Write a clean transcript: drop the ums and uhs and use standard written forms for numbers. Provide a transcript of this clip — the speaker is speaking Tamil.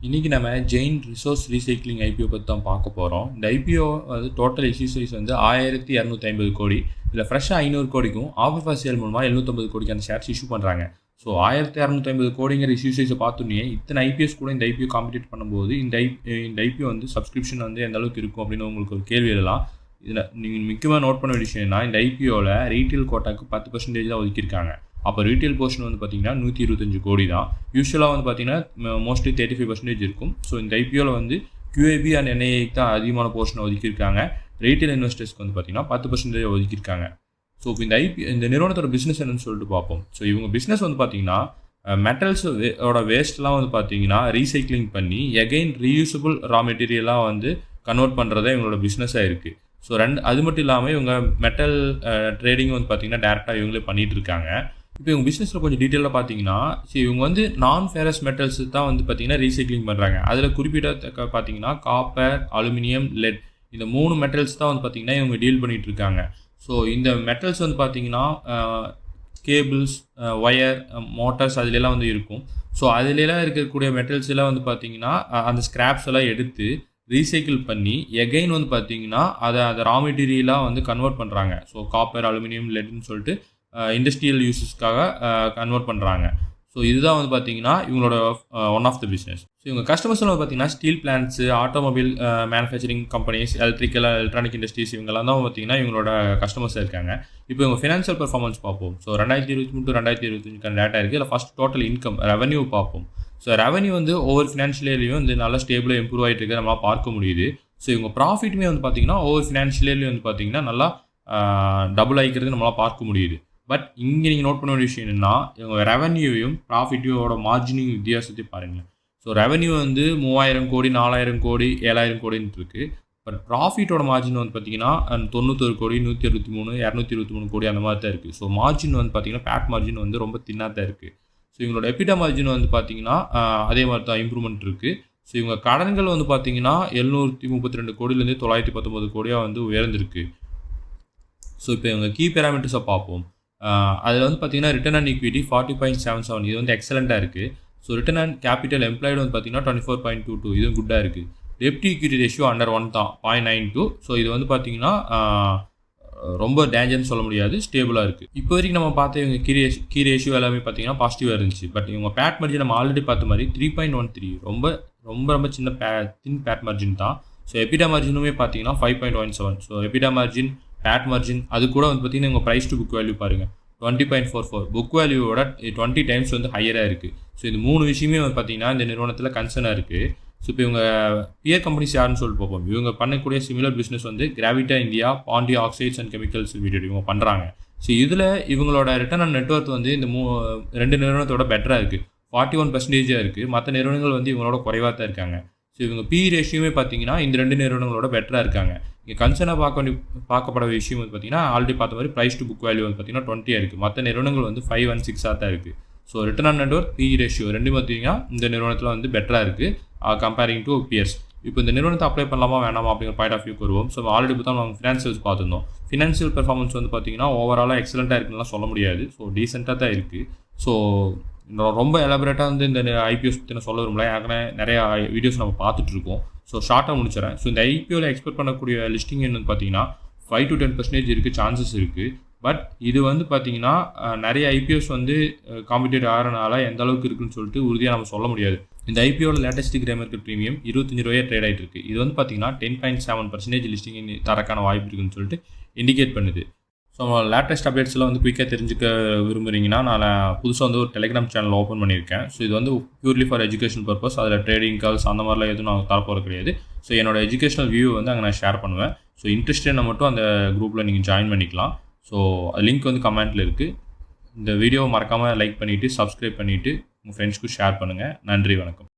இன்றைக்கி நம்ம ஜெயின் ரிசோர்ஸ் ரீசைக்ளிங் ஐபிஓ பற்றி தான் பார்க்க போகிறோம். இந்த ஐபிஓ வந்து டோட்டல் இஷ்யூ சைஸ் வந்து 1250 கோடி. இதில் ஃப்ரெஷ்ஷாக 500 கோடிக்கும் ஆஃபர் ஃபார் சேல் மூலமாக 750 கோடிக்கு அந்த ஷேர்ஸ் இஷ்யூ பண்ணுறாங்க. ஸோ 1250 கோடிங்கிற இஷ்யூ சைஸை பார்த்தோன்னே இத்தனை ஐபிஎஸ் கூட இந்த ஐபிஓ காம்படிட் பண்ணும்போது இந்த ஐபிஓ வந்து சப்ஸ்கிரிப்ஷன் வந்து எந்த அளவுக்கு இருக்கும் அப்படின்னு உங்களுக்கு ஒரு கேள்வி எழலாம். இதில் நீங்கள் முக்கியமாக நோட் பண்ண விஷயம்னா இந்த ஐபிஓவில் ரீட்டெயில் கோட்டாக்கு 10% தான் ஒதுக்கியிருக்காங்க. அப்போ ரீட்டெயில் போர்ஷன் வந்து பார்த்தீங்கன்னா 125 கோடி தான். யூஸ்வலாக வந்து பார்த்தீங்கன்னா மோஸ்ட்லி 35% இருக்கும். ஸோ இந்த ஐபிஓவில் வந்து QAB அண்ட் NIAக்கு தான் அதிகமான போர்ஷனை ஒதுக்கியிருக்காங்க. ரீட்டெயில் இன்வெஸ்டர்ஸ்க்கு வந்து பார்த்தீங்கன்னா 10% ஒதுக்கியிருக்காங்க. ஸோ இப்போ இந்த நிறுவனத்தோட பிஸ்னஸ் என்னன்னு சொல்லிட்டு பார்ப்போம். ஸோ இவங்க பிஸ்னஸ் வந்து பார்த்தீங்கன்னா மெட்டல்ஸோட வேஸ்ட்லாம் வந்து பார்த்தீங்கன்னா ரீசைக்ளிங் பண்ணி எகைன் ரீயூசபிள் ரா மெட்டீரியலாக வந்து கன்வெர்ட் பண்ணுறதா இவங்களோட பிஸ்னஸாக இருக்குது. ஸோ அது மட்டும் இல்லாமல் இவங்க மெட்டல் ட்ரேடிங் வந்து பார்த்தீங்கன்னா டேரெக்டாக இவங்களே பண்ணிகிட்டு இருக்காங்க. இப்போ இவங்க பிஸ்னஸில் கொஞ்சம் டீட்டெயிலாக பார்த்தீங்கன்னா இவங்க வந்து நான் ஃபெரஸ் மெட்டல்ஸ் தான் வந்து பார்த்தீங்கன்னா ரீசைக்ளிங் பண்ணுறாங்க. அதில் குறிப்பிட்ட பார்த்தீங்கன்னா காப்பர், அலுமினியம், லெட் இந்த 3 மெட்டல்ஸ் தான் வந்து பார்த்தீங்கன்னா இவங்க டீல் பண்ணிகிட்டு இருக்காங்க. ஸோ இந்த மெட்டல்ஸ் வந்து பார்த்தீங்கன்னா கேபிள்ஸ், ஒயர், மோட்டார்ஸ் அதுலலாம் வந்து இருக்கும். ஸோ அதுலலாம் இருக்கக்கூடிய மெட்டல்ஸ் எல்லாம் வந்து பார்த்தீங்கன்னா அந்த ஸ்கிராப்ஸ் எல்லாம் எடுத்து ரீசைக்கிள் பண்ணி எகைன் வந்து பார்த்தீங்கன்னா அதை ரா மெட்டீரியலாக வந்து கன்வெர்ட் பண்ணுறாங்க. ஸோ காப்பர், அலுமினியம், லெட்னு சொல்லிட்டு இண்டஸ்ட்ரியல் யூஸஸ்க்காக கன்வெர்ட் பண்ணுறாங்க. ஸோ இதுதான் வந்து பார்த்தீங்கன்னா இவங்களோட one of the business. So இவங்க கஸ்டமர்ஸ் வந்து பார்த்தீங்கன்னா steel plants, automobile manufacturing companies, electronic industries இவங்கெல்லாம் தான் பார்த்தீங்கன்னா இவங்களோட கஸ்டமர்ஸாக இருக்காங்க. இப்போ இவங்க ஃபினான்ஷியல் பெர்ஃபார்மன்ஸ் பார்ப்போம். ஸோ 2023 to 2025 டேட்டா இருக்குது. இதில் ஃபஸ்ட் டோட்டல் இன்கம் ரெவன்யூ பார்ப்போம். ஸோ ரெவன்யூ வந்து ஒவ்வொரு ஃபினான்ஷியல் இயர்லையும் வந்து நல்லா ஸ்டேபிளாக இம்ப்ரூவ் ஆகிட்டு இருக்குது நம்மளால் பார்க்க முடியுது. ஸோ இவங்க ப்ராஃபிட்டுமே வந்து பார்த்தீங்கன்னா ஒவ்வொரு ஃபினான்ஷியல் இயர்லையும் வந்து பார்த்தீங்கன்னா நல்லா டபுள் ஆகிக்கிறது நம்மளால் பார்க்க முடியுது. பட் இங்கே நீங்கள் நோட் பண்ண ஒரு விஷயம் என்னென்னா இவங்க ரெவன்யூவையும் ப்ராஃபிட்டையோட மார்ஜினிங் வித்தியாசத்தை பாருங்கள். ஸோ ரெவன்யூ வந்து 3000 கோடி, 4000 கோடி, 7000 கோடின்னு இருக்குது. பட் ப்ராஃபிட்டோட மார்ஜின் வந்து பார்த்தீங்கன்னா 91 கோடி, 163, 223 கோடி அந்த மாதிரி தான் இருக்குது. ஸோ மார்ஜின் வந்து பார்த்தீங்கன்னா பேட் மார்ஜின் வந்து ரொம்ப தின்னாக தான் இருக்குது. ஸோ இவங்களோட எபிட்டா மார்ஜின் வந்து பார்த்தீங்கன்னா அதே மாதிரி தான் இம்ப்ரூவ்மெண்ட் இருக்குது. ஸோ இவங்க கடன்கள் வந்து பார்த்தீங்கன்னா 732 கோடியிலேருந்து 919 கோடியாக வந்து உயர்ந்திருக்கு. ஸோ இப்போ இவங்க கீ பேராமீட்டர்ஸை பார்ப்போம். அதில் வந்து பார்த்தீங்கன்னா ரிட்டர்ன் ஆன் ஈக்விட்டி 40.77 இது வந்து எக்ஸலண்ட்டாக இருக்குது. So return on capital employed வந்து பார்த்தீங்கன்னா 24.22 இதுவும் குட்டாக இருக்குது. டெப்ட் ஈக்விட்டி ரேஷியோ அண்டர் 1 தான் 0.92. ஸோ இது வந்து பார்த்தீங்கன்னா ரொம்ப டேஞ்சர்னு சொல்ல முடியாது, ஸ்டேபிளாக இருக்குது. இப்போ வரைக்கும் நம்ம பார்த்த இவங்க கீ ரேஷியோ எல்லாமே பார்த்தீங்கன்னா பாசிட்டிவாக இருந்துச்சு. பட் இவங்க பேட் மார்ஜின் நம்ம ஆல்ரெடி பார்த்த மாதிரி 3.13 ரொம்ப ரொம்ப ரொம்ப சின்ன தின் பேட் மார்ஜின் தான். ஸோ எபிட்டா மார்ஜினுமே பார்த்தீங்கன்னா 5.17. So EBITDA margin, PAT margin அது கூட வந்து பார்த்தீங்கன்னா உங்கள் ப்ரைஸ் டு புக் வேல்யூ பாருங்கள் 20.44. புக் வேல்யூவோட 20 டைம்ஸ் வந்து ஹையராக இருக்குது. ஸோ இந்த 3 விஷயமே வந்து பார்த்தீங்கன்னா இந்த நிறுவனத்தில் கன்சர்னாக இருக்குது. ஸோ இப்போ இவங்க பியர் கம்பெனிஸ் யாருன்னு சொல்லிட்டு பார்ப்போம். இவங்க பண்ணக்கூடிய சிமிலர் பிஸ்னஸ் வந்து கிராவிட்டா India, Pandya oxides and chemicals limited இவங்க பண்ணுறாங்க. ஸோ இதில் இவங்களோட ரிட்டர்ன் ஆன் நெட்வொர்த் வந்து இந்த 2 நிறுவனத்தோட பெட்டராக இருக்குது, 41% இருக்குது. மற்ற நிறுவனங்கள் வந்து இவங்களோட குறைவாக தான் இருக்காங்க. ஸோ இவங்க பி ரேஷியோமே பார்த்தீங்கன்னா இந்த 2 நிறுவனங்களோட பெட்டராக இருக்காங்க. இங்கே கன்சர்னாக பார்க்கப்பட விஷயம் வந்து பார்த்தீங்கன்னா ஆல்ரெடி பார்த்த மாதிரி ப்ரைஸ் டு புக் வேல்யூ வந்து பார்த்தீங்கன்னா 20 இருக்குது. மற்ற நிறுவனங்கள் வந்து 5 and 6 தான் இருக்குது. So return on net worth, B ratio ரெண்டும் பார்த்தீங்கன்னா இந்த நிறுவனத்தில் வந்து பெட்டராக இருக்குது கம்பேரிங் டு பியர்ஸ். இப்போ இந்த நிறுவனத்தை அப்ளை பண்ணலாமா வேணாமா அப்படிங்கிற பாயிண்ட் ஆஃப் வியூக்கு வருவோம். ஸோ ஆல்ரெடி பார்த்தா நம்ம ஃபினான்ஷியல்ஸ் பார்த்துருந்தோம். ஃபினான்ஷியல் பெர்ஃபார்மன்ஸ் வந்து பார்த்தீங்கன்னா ஓவராலாக எக்ஸலண்ட்டாக இருக்குன்னு சொல்ல முடியாது. ஸோ டீசெண்டாக தான் இருக்குது. ஸோ ரொம்ப எலாபரேட்டாக வந்து இந்த ஐபிஎஸ் பற்றி நான் சொல்ல விரும்பல, ஏற்கனவே நிறையா வீடியோஸ் நம்ம பார்த்துட்ருக்கோம். ஸோ ஷார்ட்டாக முடிச்சிடறேன். ஸோ இந்த ஐபிஓவில் எக்ஸ்பெக்ட் பண்ணக்கூடிய லிஸ்டிங் வந்து பார்த்தீங்கன்னா 5 to 10% இருக்குது, சான்சஸ் இருக்குது. பட் இது வந்து பார்த்தீங்கன்னா நிறைய ஐபிஓஸ் வந்து காம்படிட் ஆகிறனால எந்த அளவுக்கு இருக்குன்னு சொல்லிட்டு உறுதியாக நம்ம சொல்ல முடியாது. இந்த ஐபிஓவில் லேட்டஸ்ட் கிரே மார்க்கெட் ப்ரீமியம் 25 ரூபாய் ட்ரேட் ஆகிட்டு இருக்குது. இது வந்து பார்த்தீங்கன்னா 10.7% லிஸ்டிங் தரக்கான வாய்ப்பு இருக்குன்னு சொல்லிட்டு இண்டிகேட் பண்ணுது. ஸோ லேட்டஸ்ட் அப்டேட்ஸ்லாம் வந்து குயிக்காக தெரிஞ்சுக்க விரும்புகிறீங்கன்னா நான் புதுசாக வந்து ஒரு டெலிகிராம் சேனல் ஓப்பன் பண்ணியிருக்கேன். ஸோ இது வந்து பியூர்லி ஃபார் எஜுகேஷன் பர்பஸ். அதில் ட்ரேடிங் கால்ஸ் அந்த மாதிரிலாம் எதுவும் நான் தரப்போகிறது கிடையாது. ஸோ என்னோட எஜுகேஷனல் வியூ வந்து அங்கே நான் ஷேர் பண்ணுவேன். ஸோ இன்ட்ரெஸ்டட்னா மட்டும் அந்த குரூப்பில் நீங்கள் ஜாயின் பண்ணிக்கலாம். ஸோ லிங்க் வந்து கமெண்ட்டில் இருக்குது. இந்த வீடியோவை மறக்காமல் லைக் பண்ணிவிட்டு சப்ஸ்கிரைப் பண்ணிவிட்டு உங்கள் ஃப்ரெண்ட்ஸ்க்கு ஷேர் பண்ணுங்கள். நன்றி, வணக்கம்.